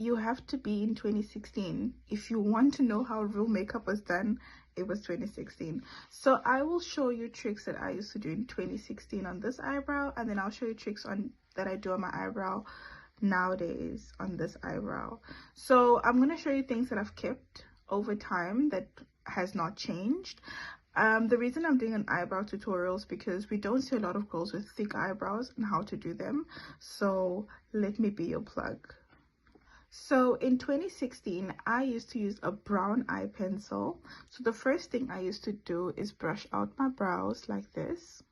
you have to be in 2016 if you want to know how real makeup was done. It was 2016. So I will show you tricks that I used to do in 2016 on this eyebrow, and then I'll show you tricks on that I do on my eyebrow nowadays on this eyebrow. So I'm going to show you things that I've kept over time that has not changed. The reason I'm doing an eyebrow tutorial is because we don't see a lot of girls with thick eyebrows and how to do them. So let me be your plug. So in 2016, I used to use a brown eye pencil. So the first thing I used to do is brush out my brows like this.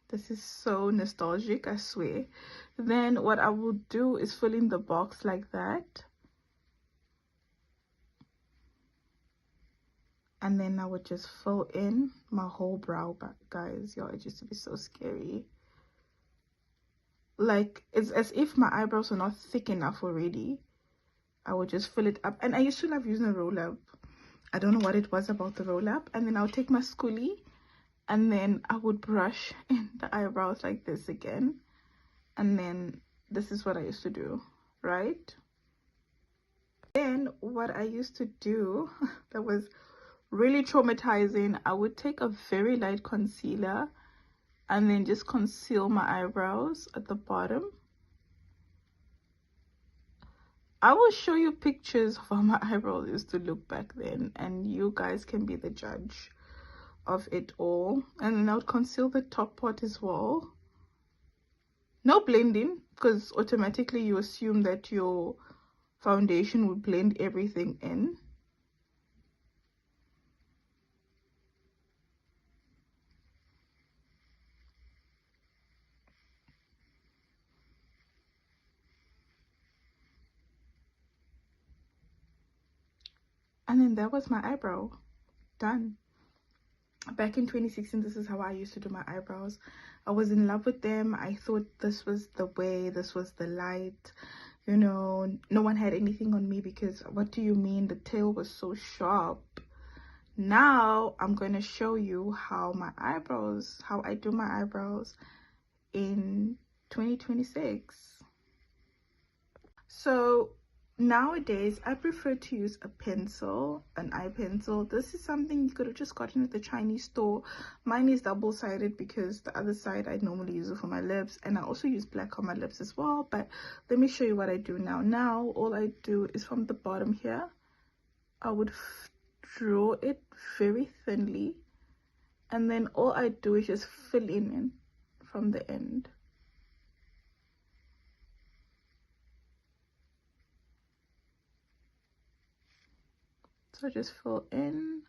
This is so nostalgic, I swear. Then what I will do is fill in the box like that. And then I would just fill in my whole brow back, guys. Yo, it used to be so scary. Like, it's as if my eyebrows are not thick enough already. I would just fill it up. And I used to love using a roll-up. I don't know what it was about the roll-up. And then I'll take my schoolie, and then I would brush in the eyebrows like this again. And then this is what I used to do, right? Then what I used to do that was really traumatizing, I would take a very light concealer and then just conceal my eyebrows at the bottom. I will show you pictures of how my eyebrows used to look back then, and you guys can be the judge of it all. And then I would conceal the top part as well. No blending, because automatically you assume that your foundation would blend everything in. And then that was my eyebrow done. Back in 2016, this is how I used to do my eyebrows. I was in love with them. I thought this was the way, this was the light. You know, no one had anything on me because what do you mean? The tail was so sharp. Now I'm going to show you how I do my eyebrows in 2026. So nowadays I prefer to use a pencil, an eye pencil. This is something you could have just gotten at the Chinese store. Mine is double-sided because the other side I normally use it for my lips, and I also use black on my lips as well. But let me show you what I do now. Now all I do is from the bottom here, I would draw it very thinly, and then all I do is just fill in from the end. So just fill in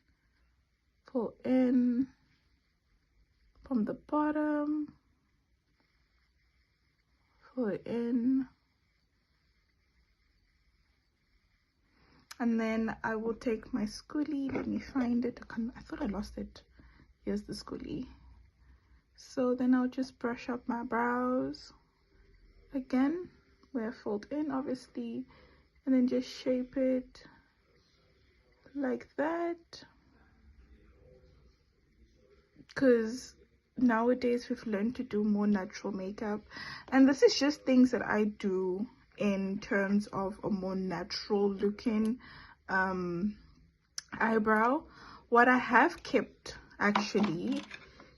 from the bottom, fill it in, and then I will take my schoolie. Let me find it. I thought I lost it. Here's the schoolie. So then I'll just brush up my brows again where I filled in, obviously, and then just shape it like that. Because nowadays we've learned to do more natural makeup, and this is just things that I do in terms of a more natural looking eyebrow. What I have kept actually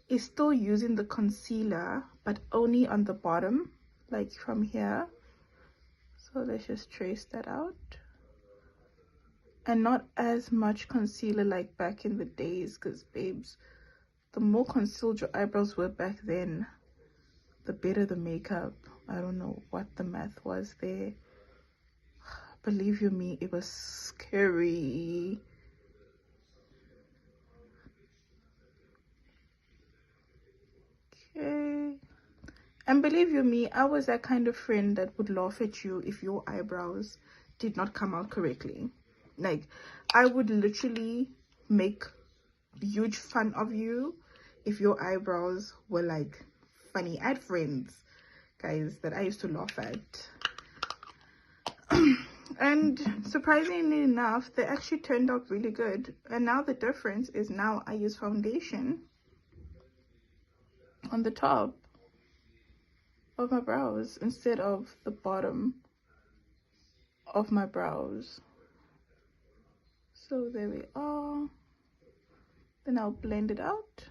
is still using the concealer, but only on the bottom, like from here. So let's just trace that out, and not as much concealer like back in the days, because babes, the more concealed your eyebrows were back then, the better the makeup. I don't know what the math was there. Believe you me, it was scary. Okay. And believe you me, I was that kind of friend that would laugh at you if your eyebrows did not come out correctly. Like, I would literally make huge fun of you if your eyebrows were like funny. I had friends, guys, that I used to laugh at. And surprisingly enough, they actually turned out really good. And now the difference is now I use foundation on the top of my brows instead of the bottom of my brows. So there we are. Then I'll blend it out.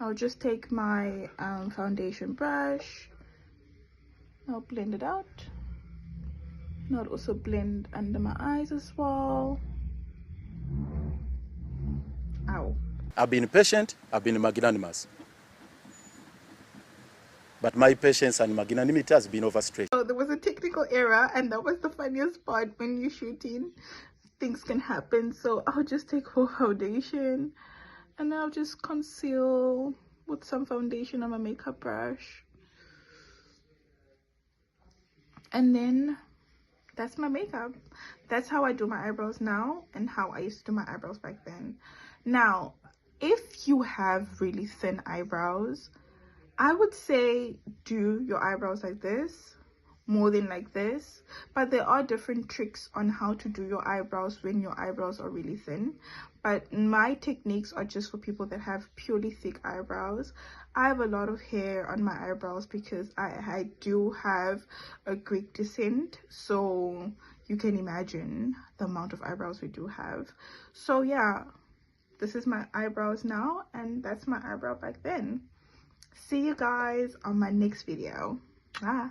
I'll just take my foundation brush. I'll blend it out. And I'll also blend under my eyes as well. Ow. I've been patient, I've been magnanimous. But my patience and magnanimity has been overstretched. So there was a technical error, and that was the funniest part. When you're shooting, things can happen. So I'll just take full foundation and I'll just conceal with some foundation on my makeup brush. And then that's my makeup. That's how I do my eyebrows now and how I used to do my eyebrows back then. Now, if you have really thin eyebrows, I would say do your eyebrows like this more than like this, but there are different tricks on how to do your eyebrows when your eyebrows are really thin. But my techniques are just for people that have purely thick eyebrows. I have a lot of hair on my eyebrows because I do have a Greek descent, so you can imagine the amount of eyebrows we do have. So yeah, this is my eyebrows now, and that's my eyebrow back then. See you guys on my next video. Bye.